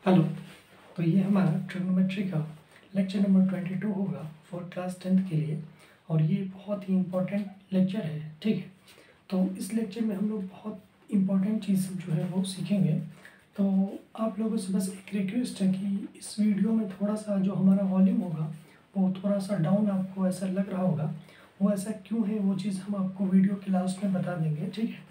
Hello. तो ये हमारा ट्रिग्नोमेट्री का लेक्चर नंबर 22 होगा फॉर क्लास 10th के लिए, और ये बहुत ही इम्पोर्टेंट लेक्चर है। ठीक है, तो इस लेक्चर में हम लोग बहुत इम्पोर्टेंट चीज़ जो है वो सीखेंगे। तो आप लोगों से बस एक रिक्वेस्ट है कि इस वीडियो में थोड़ा सा जो हमारा वॉल्यूम होगा वो थोड़ा सा डाउन आपको ऐसा लग रहा होगा। वो ऐसा क्यों है, वो चीज़ हम आपको वीडियो के लास्ट में बता देंगे। ठीक है,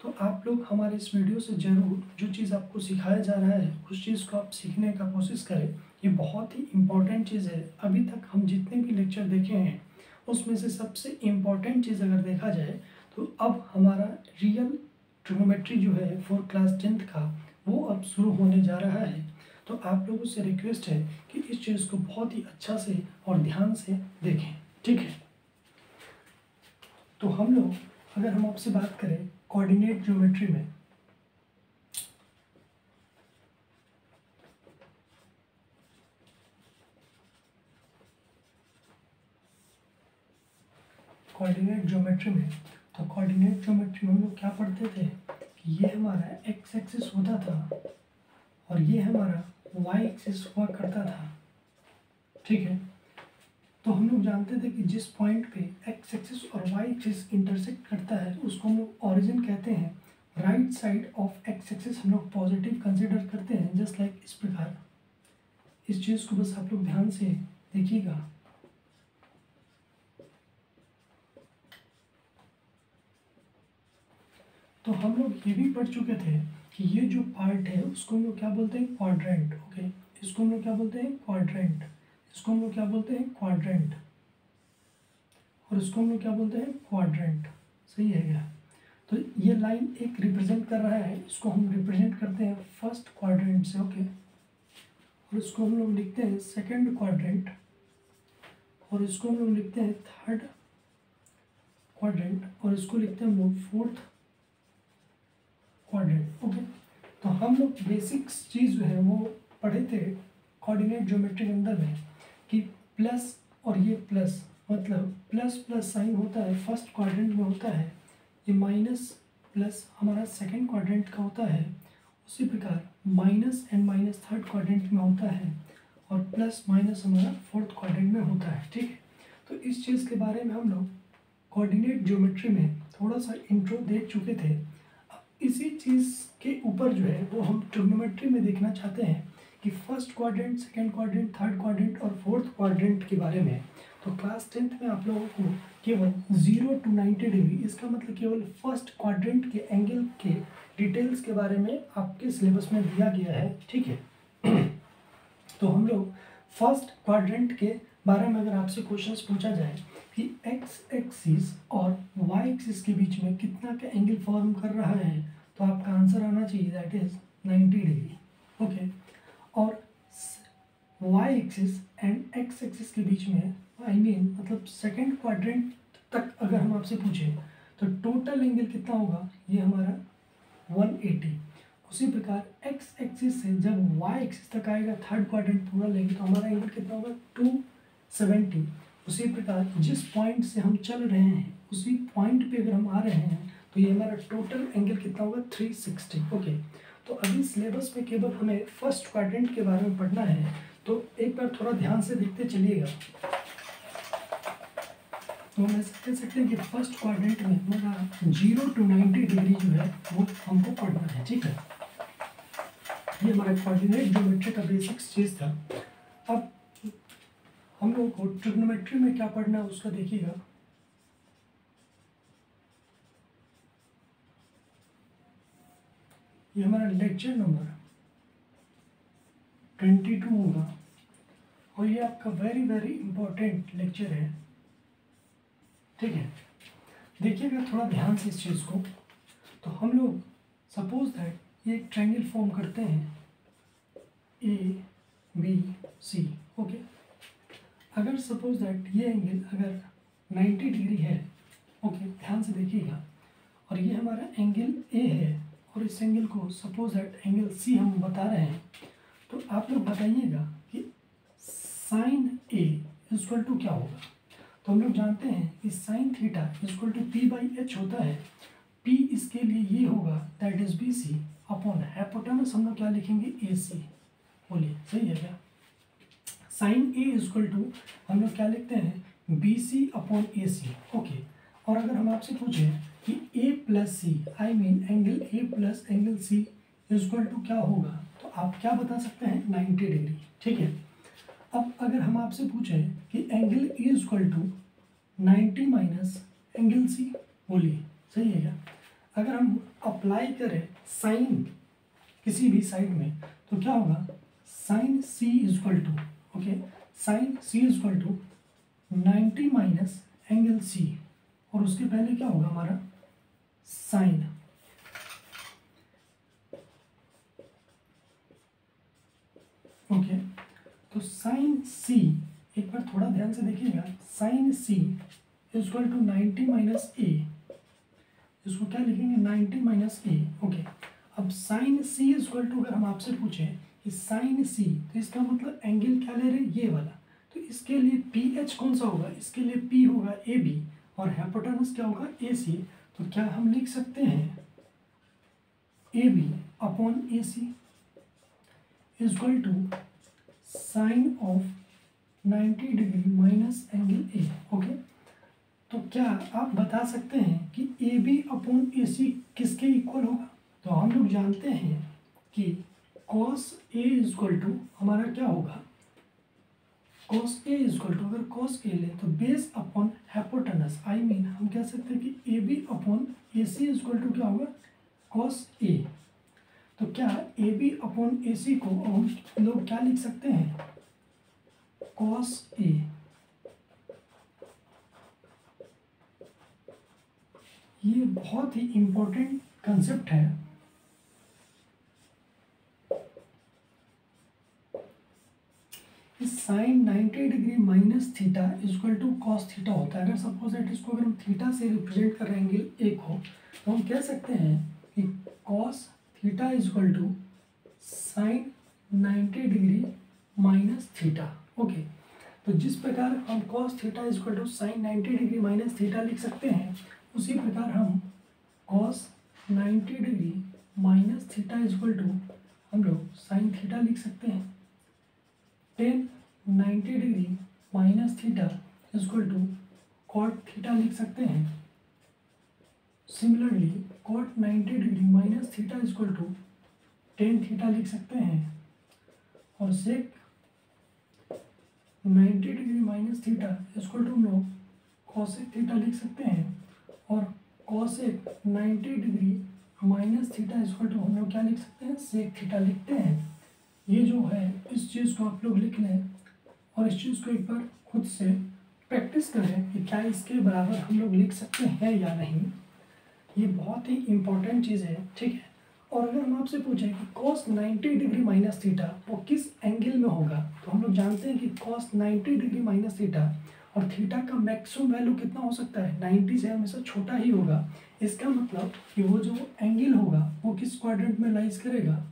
तो आप लोग हमारे इस वीडियो से ज़रूर जो चीज़ आपको सिखाया जा रहा है उस चीज़ को आप सीखने का कोशिश करें। ये बहुत ही इम्पोर्टेंट चीज़ है। अभी तक हम जितने भी लेक्चर देखे हैं उसमें से सबसे इम्पोर्टेंट चीज़ अगर देखा जाए तो अब हमारा रियल ट्रिग्नोमेट्री जो है फॉर क्लास 10th का वो अब शुरू होने जा रहा है। तो आप लोगों से रिक्वेस्ट है कि इस चीज़ को बहुत ही अच्छा से और ध्यान से देखें। ठीक है, तो हम लोग अगर हम आपसे बात करें कोऑर्डिनेट ज्योमेट्री में, तो कोऑर्डिनेट ज्योमेट्री में हम लोग क्या पढ़ते थे कि ये हमारा एक्स एक्सिस होता था और ये हमारा वाई एक्सिस हुआ करता था। ठीक है, तो हम लोग जानते थे कि जिस पॉइंट पे एक्स एक्सिस और वाई एक्सिस इंटरसेक्ट करता है उसको हम लोग ऑरिजिन कहते हैं। Right side of x axis हम लोग पॉजिटिव कंसिडर करते हैं, जस्ट लाइक इस प्रकार। इस चीज़ को बस आप लोग ध्यान से देखिएगा। तो हम लोग ये भी पढ़ चुके थे कि ये जो पार्ट है उसको हम लोग क्या बोलते हैं, क्वाड्रेंट। ओके, इसको हम लोग क्या बोलते हैं, क्वाड्रेंट। इसको हम लोग क्या बोलते हैं, क्वाड्रेंट। और इसको हम लोग क्या बोलते हैं, क्वाड्रेंट। सही है क्या? तो ये लाइन एक रिप्रेजेंट कर रहा है, इसको हम रिप्रेजेंट करते हैं फर्स्ट क्वाड्रेंट से। ओके, और इसको हम लोग लिखते हैं सेकंड क्वाड्रेंट, और इसको हम लोग लिखते हैं थर्ड क्वाड्रेंट, और इसको लिखते हैं हम लोग फोर्थ क्वाड्रेंट। ओके, तो हम लोग बेसिक्स चीज़ जो है वो पढ़े थे कोऑर्डिनेट ज्योमेट्री के अंदर में कि प्लस और ये प्लस, मतलब प्लस प्लस साइन होता है फर्स्ट क्वाड्रेंट में होता है, ये माइनस प्लस हमारा सेकंड क्वाड्रेंट का होता है। उसी प्रकार minus and minus third quadrant में होता है, और प्लस माइनस हमारा फोर्थ क्वाड्रेंट में होता है। ठीक है, तो इस चीज़ के बारे में हम लोग कोऑर्डिनेट ज्योमेट्री में थोड़ा सा इंट्रो देख चुके थे। इसी चीज़ के ऊपर जो है वो हम ट्रिग्नोमेट्री में देखना चाहते हैं कि first quadrant, second quadrant, third quadrant और फोर्थ क्वाड्रेंट के बारे में। तो क्लास 10th में आप लोगों को केवल 0 to 90 डिग्री, इसका मतलब केवल फर्स्ट क्वाड्रेंट के एंगल के डिटेल्स के बारे में आपके सिलेबस में दिया गया है। ठीक है, तो हम लोग फर्स्ट क्वाड्रेंट के बारे में अगर आपसे क्वेश्चंस पूछा जाए कि एक्स एक्सिस और वाई एक्सिस के बीच में कितना का एंगल फॉर्म कर रहा है, तो आपका आंसर आना चाहिए दैट इज 90 डिग्री। ओके, और Y axis and X axis के बीच में मतलब सेकंड क्वाड्रेंट तक अगर हम आपसे पूछें तो टोटल एंगल कितना होगा, ये हमारा 180। उसी प्रकार एक्स एक्सिस से जब वाई एक्सिस तक आएगा, थर्ड क्वाड्रेंट पूरा लेंगे तो हमारा एंगल कितना होगा, 270। उसी प्रकार जिस पॉइंट से हम चल रहे हैं उसी पॉइंट पे अगर हम आ रहे हैं तो ये हमारा टोटल एंगल कितना होगा, 360। ओके, तो अभी सिलेबस में केवल हमें फर्स्ट क्वाड्रेंट के बारे में पढ़ना है, तो एक बार थोड़ा ध्यान से देखते चलिएगा। तो हम ऐसे कह सकते हैं कि फर्स्ट क्वाड्रेंट में हमारा 0 to 90 डिग्री जो है वो हमको पढ़ना है। ठीक है, ये हमारा कोऑर्डिनेट ज्योमेट्री का बेसिक्स चीज़ था। अब हम लोग को ट्रिग्नोमेट्री में क्या पढ़ना है उसका देखिएगा। ये हमारा लेक्चर नंबर 22 होगा, और ये आपका वेरी वेरी इंपॉर्टेंट लेक्चर है। ठीक है, देखिएगा थोड़ा ध्यान से इस चीज़ को। तो हम लोग सपोज दैट ये एक ट्रायंगल फॉर्म करते हैं ABC। ओके, अगर सपोज दैट ये एंगल अगर 90 डिग्री है, ओके ध्यान से देखिएगा, और ये हमारा एंगल A है, और इस एंगल को सपोज दैट एंगल C हम बता रहे हैं, तो आप लोग बताइएगा कि साइन A इक्वल टू क्या होगा। तो हम लोग जानते हैं कि sine theta equal to P/H होता है। P इसके लिए ये होगा that is BC upon hypotenuse हम लोग क्या लिखेंगे, AC। बोलिए सही है क्या? साइन ए इक्वल टू हम लोग क्या लिखते हैं B C upon A C. Okay, और अगर हम आपसे पूछें कि A plus C I mean angle A plus angle C equal to क्या होगा, तो आप क्या बता सकते हैं 90 डिग्री। ठीक है, अब अगर हम आपसे पूछें कि angle A equal to 90 minus angle C, बोलिए सही है क्या? अगर हम अप्लाई करें साइन किसी भी साइड में तो क्या होगा sine C equal to, okay, sine C equal to 90 minus angle C, और उसके पहले क्या होगा हमारा साइन। ओके, तो साइन सी, एक बार थोड़ा ध्यान से देखिएगा, sine C equal to 90 minus A, इसको क्या लिखेंगे 90 माइनस ए। ओके, अब साइन सी इक्वल टू अगर हम आपसे पूछें कि साइन सी, तो इसका मतलब एंगल क्या ले रहे हैं ये वाला, तो इसके लिए पी एच कौन सा होगा, इसके लिए पी होगा ए बी और हाइपोटेनस क्या होगा ए सी। तो क्या हम लिख सकते हैं A B upon A C equal to sine of 90 degree minus angle A. Okay, तो क्या आप बता सकते हैं कि ए बी अपॉन ए सी किसके इक्वल होगा? तो हम लोग जानते हैं कि कॉस ए इक्वल टू हमारा क्या होगा, कॉस ए इक्वल टू, अगर कॉस ए ले तो base upon hypotenuse, I mean हम कह सकते हैं कि A B upon A C equal to क्या होगा कॉस ए। तो क्या ए बी अपॉन ए सी को हम लोग क्या लिख सकते हैं कॉस ए। ये बहुत ही इम्पोर्टेंट कंसेप्ट है। इस sine 90 degree minus theta equal to cos theta होता है। अगर सपोज दैट इसको अगर हम थीटा से रिप्रेजेंट कर रहे हैं एंगल ए को, तो हम कह सकते हैं कि cos theta equal to sine 90 degree minus theta. Okay, तो जिस प्रकार हम cos theta equal to sine 90 degree minus theta लिख सकते हैं, उसी प्रकार हम cos 90 degree minus theta equal to हम लोग साइन थीटा लिख सकते हैं। Tan 90 degree minus theta equal to cot theta लिख सकते हैं। Similarly cot 90 degree minus theta equal to tan theta लिख सकते हैं, और sec 90 degree minus theta equal to हम लोग कॉसेक थीटा लिख सकते हैं, और cosec 90 degree minus theta equal to हम लोग क्या लिख सकते हैं सेक थीटा लिखते हैं। ये जो है इस चीज़ को आप लोग लिख लें और इस चीज़ को एक बार खुद से प्रैक्टिस करें कि क्या इसके बराबर हम लोग लिख सकते हैं या नहीं। ये बहुत ही इम्पोर्टेंट चीज़ है, ठीक है। और अगर हम आपसे पूछें कि cos 90 डिग्री माइनस थीटा वो किस एंगल में होगा, तो हम लोग जानते हैं कि cos 90 डिग्री माइनस थीटा और थीटा का मैक्सिमम वैल्यू कितना हो सकता है 90 से हमेशा छोटा ही होगा। इसका मतलब कि वो जो एंगल होगा वो किस क्वाड्रेंट में लाइज करेगा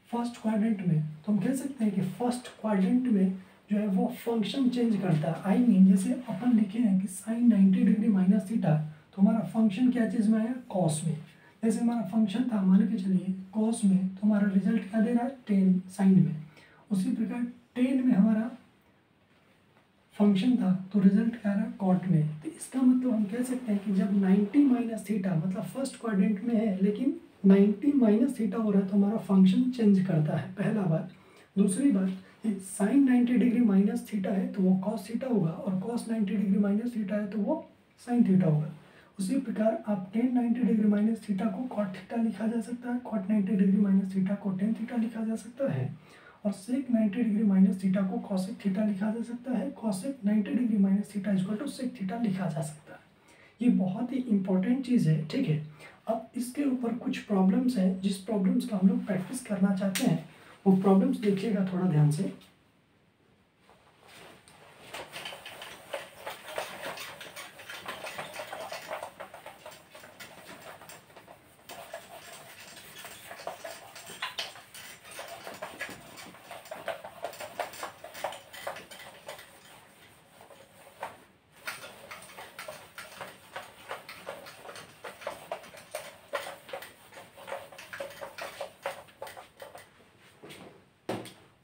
फर्स्ट क्वाड्रेंट में। तो हम कह सकते हैं कि फर्स्ट क्वाड्रेंट में जो है वो फंक्शन चेंज करता है। आई मीन जैसे अपन लिखे हैं कि साइन 90 डिग्री माइनस थीटा, तो हमारा फंक्शन क्या चीज़ में आया कॉस में। जैसे हमारा फंक्शन था मान के चलिए कॉस में, तो हमारा रिजल्ट क्या दे रहा है टेन साइन में। उसी प्रकार टेन में हमारा फंक्शन था तो रिजल्ट क्या रहा कॉट में। तो इसका मतलब हम कह सकते हैं कि जब 90 माइनस थीटा मतलब फर्स्ट क्वाड्रेंट में है लेकिन 90 माइनस थीटा हो रहा है तो हमारा फंक्शन चेंज करता है, पहला बात। दूसरी बात साइन 90 डिग्री माइनस थीटा है तो वो कॉस थीटा होगा, और कॉस 90 डिग्री माइनस थीटा है तो वो साइन थीटा होगा। उसी प्रकार आप टेन 90 डिग्री माइनस थीटा को कॉट थीटा लिखा जा सकता है, कॉट 90 डिग्री माइनस थीटा को टेन थीटा लिखा जा सकता है, और सेक 90 डिग्री माइनस थीटा को कॉसेक थीटा लिखा जा सकता है। Cosec 90 degree minus theta equal to sec theta लिखा जा सकता है। ये बहुत ही इंपॉर्टेंट चीज़ है, ठीक है। अब इसके ऊपर कुछ प्रॉब्लम्स हैं जिस प्रॉब्लम्स का हम लोग प्रैक्टिस करना चाहते हैं, वो प्रॉब्लम्स देखिएगा थोड़ा ध्यान से।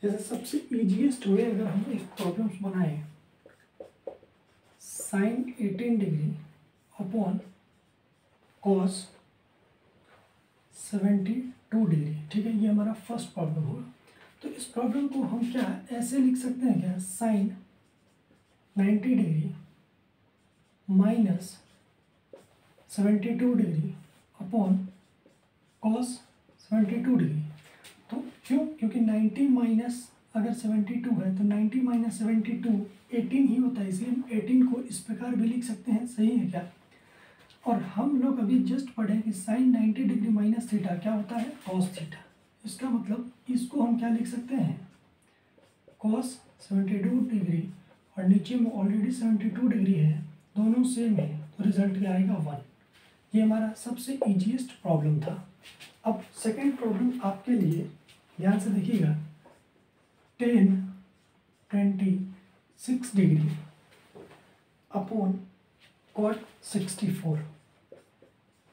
जैसे सबसे ईजीएस्ट वे अगर हम एक प्रॉब्लम्स बनाएं, sine 18 degree upon cos 72 degree, ठीक है, ये हमारा फर्स्ट प्रॉब्लम होगा। तो इस प्रॉब्लम को हम क्या ऐसे लिख सकते हैं क्या, sine 90 degree minus 72 degree upon cos 72 degree. तो क्यों, क्योंकि 90 माइनस अगर 72 है तो 90 माइनस 72 18 ही होता है, इसलिए हम 18 को इस प्रकार भी लिख सकते हैं, सही है क्या। और हम लोग अभी जस्ट पढ़े कि साइन 90 डिग्री माइनस थीटा क्या होता है, कॉस थीटा। इसका मतलब इसको हम क्या लिख सकते हैं, कॉस 72 डिग्री, और नीचे में ऑलरेडी 72 डिग्री है, दोनों सेम है, तो रिजल्ट क्या आएगा 1। ये हमारा सबसे ईजीएस्ट प्रॉब्लम था। अब सेकेंड प्रॉब्लम आपके लिए ध्यान से देखिएगा, 1026 डिग्री अपॉन कॉट 64।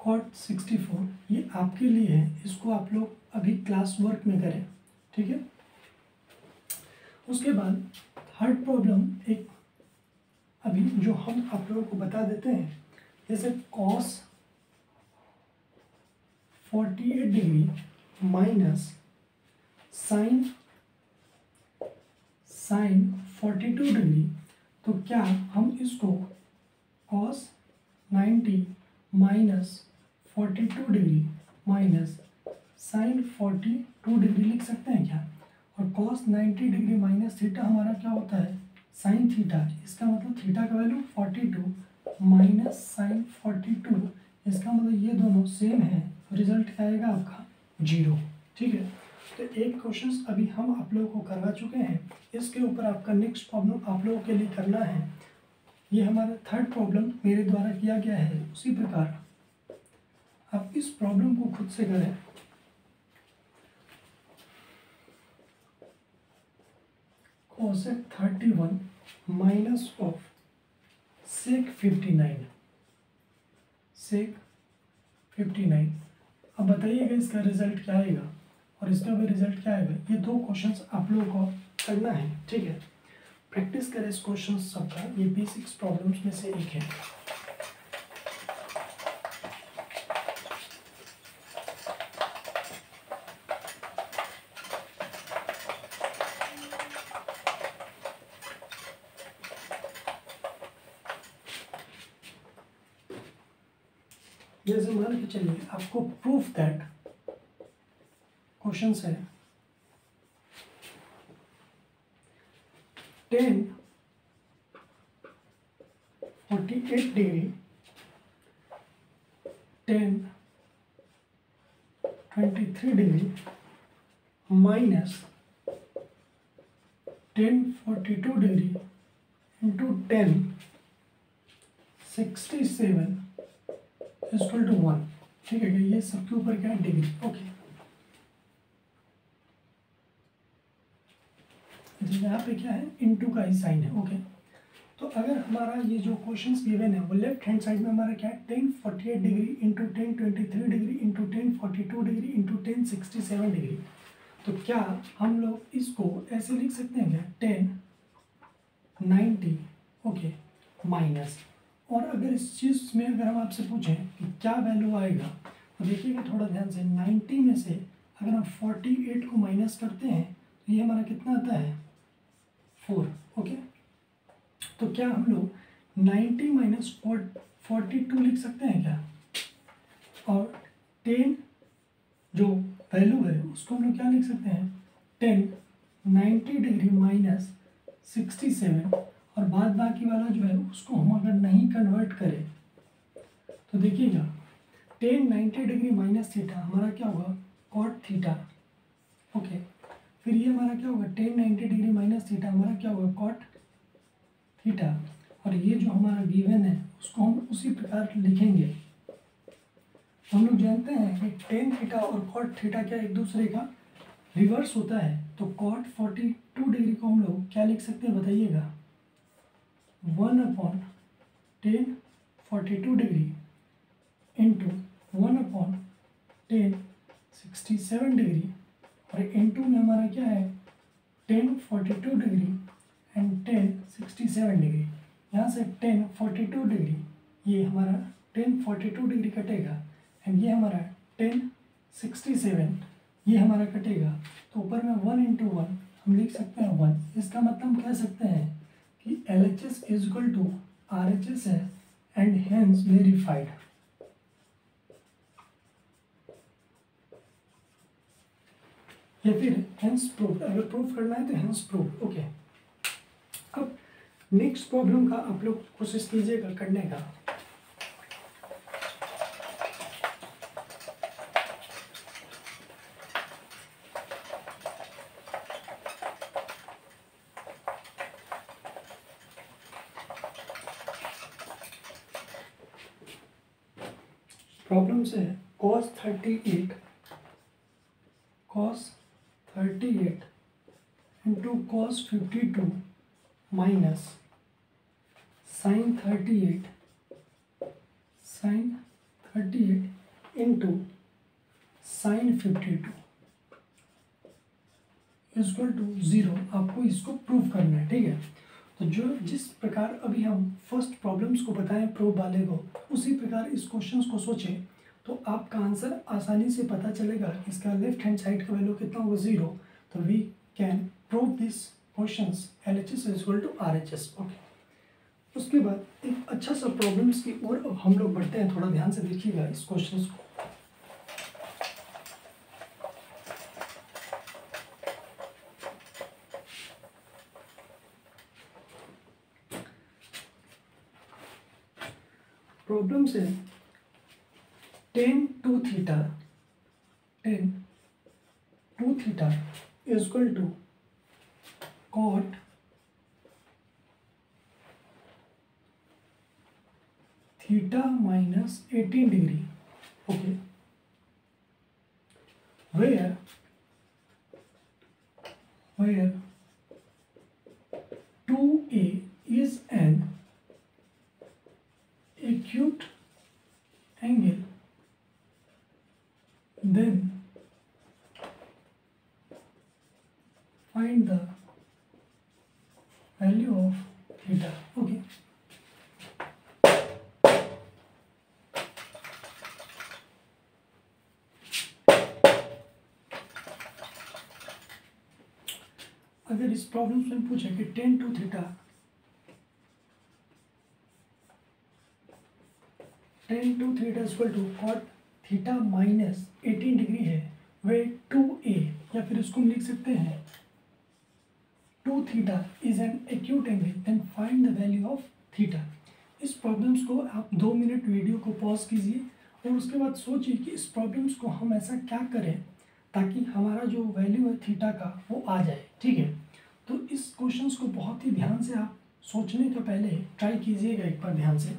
कॉट 64 ये आपके लिए है, इसको आप लोग अभी क्लास वर्क में करें, ठीक है। उसके बाद थर्ड प्रॉब्लम एक अभी जो हम आप लोगों को बता देते हैं, जैसे cos 48 degree minus sine 42 degree. तो क्या हम इसको cos 90 minus 42 degree minus sine 42 degree लिख सकते हैं क्या। और कॉस 90 डिग्री माइनस थीटा हमारा क्या होता है, साइन थीटा। इसका मतलब थीटा का वैल्यू 42 माइनस साइन 42, इसका मतलब ये दोनों सेम है, रिजल्ट क्या आएगा आपका 0, ठीक है। तो एक क्वेश्चन अभी हम आप लोगों को करवा चुके हैं, इसके ऊपर आपका नेक्स्ट प्रॉब्लम आप लोगों के लिए करना है। ये हमारा थर्ड प्रॉब्लम मेरे द्वारा किया गया है, उसी प्रकार आप इस प्रॉब्लम को खुद से करें। कोसेक 31 माइनस ऑफ सेक 59, सेक 59। अब बताइएगा इसका रिजल्ट क्या आएगा और इसका भी रिजल्ट क्या आएगा। ये दो क्वेश्चंस आप लोगों को करना है, ठीक है। प्रैक्टिस करें इस क्वेश्चन सबका, ये बेसिक्स प्रॉब्लम्स में से एक है। जैसे मान के चलिए आपको प्रूफ दैट क्वेश्चन है 1048 degree 1023 degree minus 1042 degree into 1067 equal to 1, ठीक है। ये सबके ऊपर क्या है, डिग्री, ओके। यहाँ पे क्या है, इनटू का ही साइन है, ओके। तो अगर हमारा ये जो क्वेश्चंस गिवन है वो लेफ्ट हैंड साइड में हमारा क्या है, 1048 degree into 1023 degree into 1042 degree into 1067 degree. तो क्या हम लोग इसको ऐसे लिख सकते हैं क्या, 1090, ओके, माइनस। और अगर इस चीज़ में अगर हम आपसे पूछें कि क्या वैल्यू आएगा, तो देखिएगा थोड़ा ध्यान से, 90 में से अगर हम 48 को माइनस करते हैं तो ये हमारा कितना आता है, 4, ओके। तो क्या हम लोग 90 माइनस 42 लिख सकते हैं क्या, और 10 जो वैल्यू है उसको हम लोग क्या लिख सकते हैं, 1090 डिग्री माइनस 67, और बाद बाकी वाला जो है उसको हम अगर नहीं कन्वर्ट करें तो देखिएगा 1090 डिग्री माइनस थीटा हमारा क्या होगा, कॉट थीटा, ओके। फिर ये हमारा क्या होगा, 1090 डिग्री माइनस थीटा हमारा क्या होगा, कॉट थीटा। और ये जो हमारा गिवन है उसको हम उसी प्रकार लिखेंगे। हम लोग जानते हैं कि टेन थीटा और कॉट थीटा क्या एक दूसरे का रिवर्स होता है। तो कॉट 42 डिग्री को हम लोग क्या लिख सकते हैं बताइएगा, 1/1042 डिग्री इंटू 1/1067 डिग्री, और इंटू में हमारा क्या है 10 42 डिग्री एंड 10 67 डिग्री। यहाँ से 10 42 डिग्री, ये हमारा 10 42 डिग्री कटेगा एंड ये हमारा 10 67 ये हमारा कटेगा। तो ऊपर में 1 इंटू 1 हम लिख सकते हैं 1। इसका मतलब हम कह सकते हैं कि LHS is equal to RHS है एंड हेंस वेरीफाइड। या फिर हेंस प्रूव्ड, अगर प्रूव करना है तो हेंस प्रूव्ड। ओके, अब नेक्स्ट प्रॉब्लम का आप लोग कोशिश कीजिएगा करने का। प्रॉब्लम से cos 38 into cos 52 minus sin 38 into sin 52 equal to 0। आपको इसको प्रूव करना है, ठीक है। तो जिस प्रकार अभी हम फर्स्ट प्रॉब्लम्स को बताएं प्रूव वाले को, उसी प्रकार इस क्वेश्चंस को सोचें तो आपका आंसर आसानी से पता चलेगा। इसका लेफ्ट हैंड साइड का वैल्यू कितना होगा 0। तो we can prove this questions LHS is equal to RHS। Okay, उसके बाद एक अच्छा सा प्रॉब्लम्स की ओर अब हम लोग बढ़ते हैं। थोड़ा ध्यान से देखिएगा इस क्वेश्चंस को। प्रॉब्लम से tan 2 theta is equal to cot theta minus 18 degree. Okay, where 2A is an acute angle, then find the value of theta। Okay, अगर इस प्रॉब्लम में पूछे कि tan 2 theta equal to cot theta minus 18 degree है, where 2A, या फिर इसको हम लिख सकते हैं 2 theta is an acute angle, then find the value of theta. इस प्रॉब्लम्स को आप 2 मिनट वीडियो को पॉज कीजिए और उसके बाद सोचिए कि इस प्रॉब्लम्स को हम ऐसा क्या करें ताकि हमारा जो वैल्यू है थीटा का वो आ जाए, ठीक है। तो इस क्वेश्चंस को बहुत ही ध्यान से आप सोचने के पहले ट्राई कीजिएगा एक बार ध्यान से।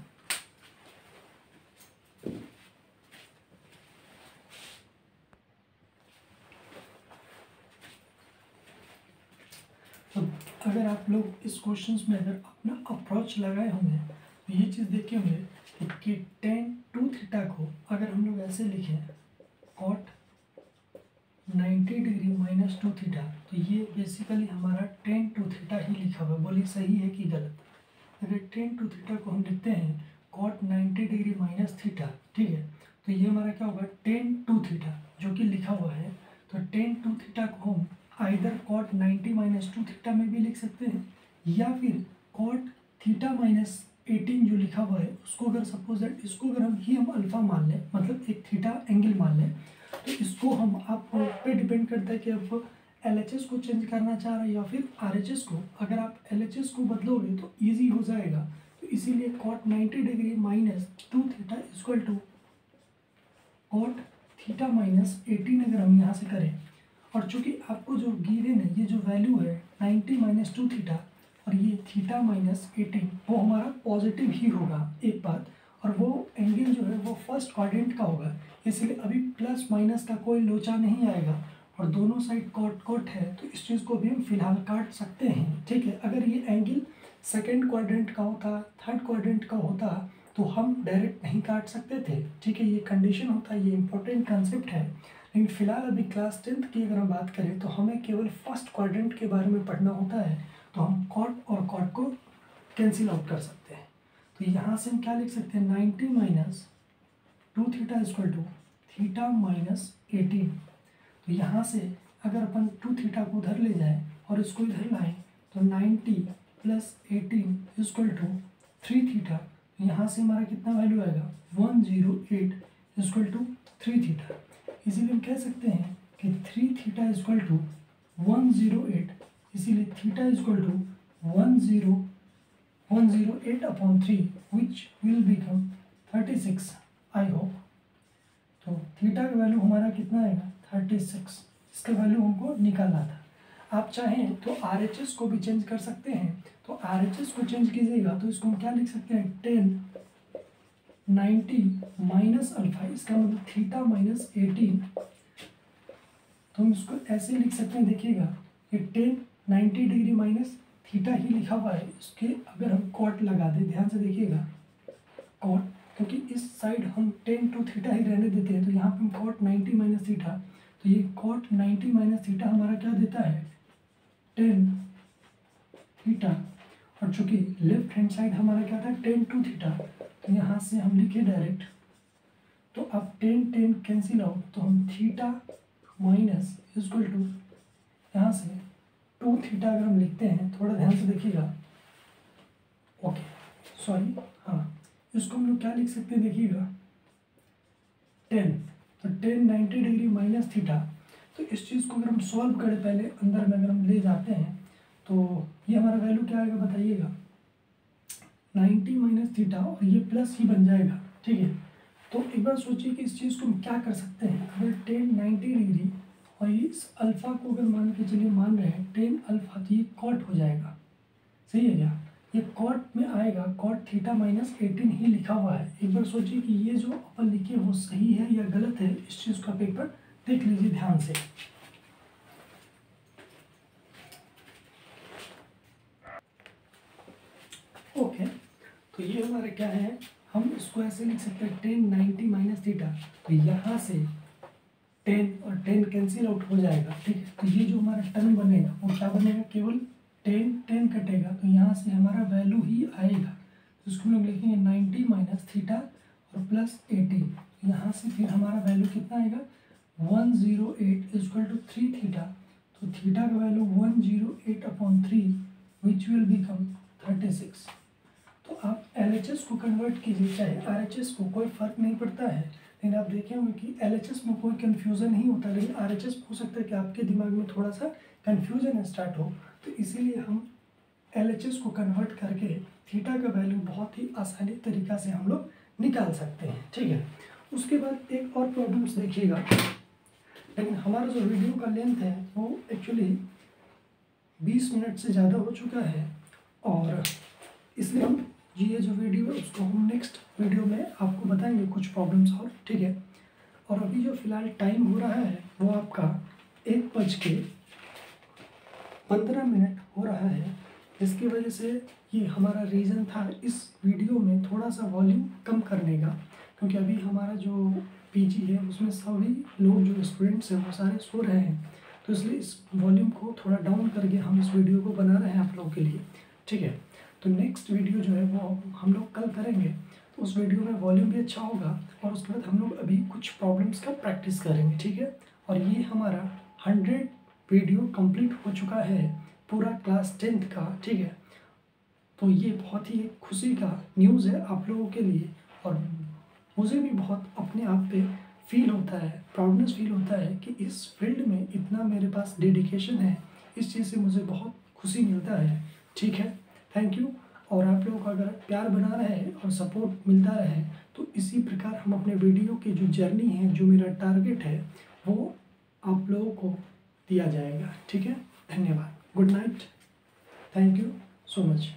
तो अगर आप लोग इस क्वेश्चंस में अगर अपना अप्रोच लगाए होंगे तो ये चीज़ देखे होंगे कि tan 2 थीटा को अगर हम लोग ऐसे लिखें cot 90 डिग्री माइनस 2 थीटा, तो ये बेसिकली हमारा tan 2 थीटा ही लिखा हुआ है। बोलिए सही है कि गलत? अगर tan 2 थीटा को हम लिखते हैं cot 90 डिग्री माइनस थीटा, ठीक है, तो ये हमारा क्या होगा tan 2 थीटा जो कि लिखा हुआ है। तो tan 2 थीटा को हम आइदर cot 90 माइनस 2 थीटा में भी लिख सकते हैं या फिर cot थीटा माइनस 18 जो लिखा हुआ है उसको अगर सपोज दैट इसको अगर हम अल्फा मान लें, मतलब एक थीटा एंगल मान लें, तो इसको हम आप पे डिपेंड करता है कि आप LHS को चेंज करना चाह रहे हैं या फिर RHS को। अगर आप LHS को बदलोगे तो इजी हो जाएगा, तो इसीलिए cot 90 degree minus 2 theta equal to cot theta minus 18 अगर हम यहाँ से करें, और चूँकि आपको जो गिवन है ये जो वैल्यू है 90 माइनस 2 थीटा और ये थीटा माइनस 18 वो हमारा पॉजिटिव ही होगा एक बात, और वो एंगल जो है वो फर्स्ट क्वाड्रेंट का होगा, इसलिए अभी प्लस माइनस का कोई लोचा नहीं आएगा और दोनों साइड कॉट है, तो इस चीज़ को भी हम फिलहाल काट सकते हैं, ठीक है। अगर ये एंगल सेकेंड क्वाड्रेंट का होता, थर्ड क्वाड्रेंट का होता तो हम डायरेक्ट नहीं काट सकते थे, ठीक है। ये कंडीशन होता है, ये इंपॉर्टेंट कंसेप्ट है, लेकिन फिलहाल अभी क्लास 10th की अगर हम बात करें तो हमें केवल फर्स्ट क्वाड्रेंट के बारे में पढ़ना होता है। तो हम कॉट और कॉट को कैंसिल आउट कर सकते हैं। तो यहाँ से हम क्या लिख सकते हैं, 90 minus 2 theta equal to theta minus 18। तो यहाँ से अगर अपन 2 थीटा को उधर ले जाएं और इसको इधर लाएं तो 90 प्लस 18 इक्वल टू 3 थीटा। यहाँ से हमारा कितना वैल्यू आएगा, 108 इक्वल टू 3 थीटा। इसीलिए हम कह सकते हैं कि 3 थीटा इक्वल टू 108, इसीलिए theta equal to 108 upon 3 which will become 36। I hope. तो थीटा का वैल्यू हमारा कितना आएगा, 36। इसका वैल्यू हमको निकालना था। आप चाहें तो RHS को भी चेंज कर सकते हैं। तो RHS को चेंज कीजिएगा तो इसको हम क्या लिख सकते हैं, 10 90 माइनस अल्फा, इसका मतलब थीटा माइनस 18। तो हम इसको ऐसे लिख सकते हैं, देखिएगा ये 10 90 डिग्री माइनस थीटा ही लिखा हुआ है। इसके अगर हम कॉट लगा दें, ध्यान से देखिएगा कॉट, क्योंकि इस साइड हम 10 टू थीटा ही रहने देते हैं। तो यहाँ पे हम कॉट 90 माइनस थीटा, तो ये कॉट 90 माइनस थीटा हमारा क्या देता है, 10 थीटा। और चूंकि लेफ्ट हैंड साइड हमारा क्या था, 10 टू थीटा, तो यहाँ से हम लिखे डायरेक्ट। तो अब 10 कैंसिल आउट, तो हम थीटा माइनस इक्वल टू यहाँ से 2 थीटा अगर हम लिखते हैं, थोड़ा ध्यान से देखिएगा, ओके सॉरी, हाँ इसको हम लोग क्या लिख सकते हैं, देखिएगा 10, तो 10 90 डिग्री माइनस थीटा। तो इस चीज़ को अगर हम सॉल्व करें, पहले अंदर में अगर हम ले जाते हैं तो ये हमारा वैल्यू क्या आएगा बताइएगा, 90 माइनस थीटा, और ये प्लस ही बन जाएगा, ठीक है। तो एक बार सोचिए कि इस चीज़ को हम क्या कर सकते हैं। अगर 10 90 डिग्री और इस अल्फ़ा को अगर मान के चलिए मान रहे हैं 10 अल्फ़ा, तो ये कॉट हो जाएगा, सही है क्या, ये कॉट में आएगा, कॉट थीटा माइनस 18 ही लिखा हुआ है। एक बार सोचिए कि ये जो अपन लिखे वो सही है या गलत है, इस चीज़ को आप एक बार देख लीजिए ध्यान से। ओके, तो ये हमारा क्या है, हम इसको ऐसे लिख सकते हैं 10 90 माइनस थीटा। तो यहाँ से 10 और 10 कैंसिल आउट हो जाएगा, ठीक है। तो ये जो हमारा टर्म बनेगा वो क्या बनेगा, केवल 10 कटेगा, तो यहाँ से हमारा वैल्यू ही आएगा। तो इसको हम लोग लिखेंगे 90 माइनस थीटा और प्लस 18। यहाँ से फिर हमारा वैल्यू कितना आएगा, 108 इक्वल टू 3 थीटा। तो थीटा का value 108 upon 3 which will become 36। तो आप LHS को कन्वर्ट कीजिए, चाहे RHS को, कोई फ़र्क नहीं पड़ता है। लेकिन आप देखे होंगे कि LHS में कोई कन्फ्यूज़न नहीं होता, लेकिन RHS हो सकता है कि आपके दिमाग में थोड़ा सा कन्फ्यूज़न स्टार्ट हो। तो इसीलिए हम LHS को कन्वर्ट करके थीटा का वैल्यू बहुत ही आसानी तरीक़ा से हम लोग निकाल सकते हैं, ठीक है। उसके बाद एक और प्रॉब्लम्स देखिएगा, लेकिन हमारा जो वीडियो का लेंथ है वो एक्चुअली 20 मिनट से ज़्यादा हो चुका है, और इसलिए हम ये जो वीडियो है उसको हम नेक्स्ट वीडियो में आपको बताएंगे कुछ प्रॉब्लम्स और, ठीक है। और अभी जो फ़िलहाल टाइम हो रहा है वो आपका 1:15 हो रहा है। इसकी वजह से ये हमारा रीज़न था इस वीडियो में थोड़ा सा वॉल्यूम कम करने का, क्योंकि अभी हमारा जो PG है उसमें सभी लोग जो स्टूडेंट्स हैं वो सारे सो रहे हैं। तो इसलिए इस वॉल्यूम को थोड़ा डाउन करके हम इस वीडियो को बना रहे हैं आप लोगों के लिए, ठीक है। तो नेक्स्ट वीडियो जो है वो हम लोग कल करेंगे, तो उस वीडियो में वॉल्यूम भी अच्छा होगा, और उसके बाद हम लोग अभी कुछ प्रॉब्लम्स का प्रैक्टिस करेंगे, ठीक है। और ये हमारा 100 वीडियो कंप्लीट हो चुका है पूरा क्लास 10th का, ठीक है। तो ये बहुत ही खुशी का न्यूज़ है आप लोगों के लिए, और मुझे भी बहुत अपने आप पे फील होता है, प्राउडनेस फील होता है कि इस फील्ड में इतना मेरे पास डेडिकेशन है। इस चीज़ से मुझे बहुत खुशी मिलता है, ठीक है। Thank you. और आप लोगों का अगर प्यार बना रहे और सपोर्ट मिलता रहे तो इसी प्रकार हम अपने वीडियो की जो जर्नी है, जो मेरा टारगेट है, वो आप लोगों को दिया जाएगा, ठीक है। धन्यवाद। Good night. Thank you so much.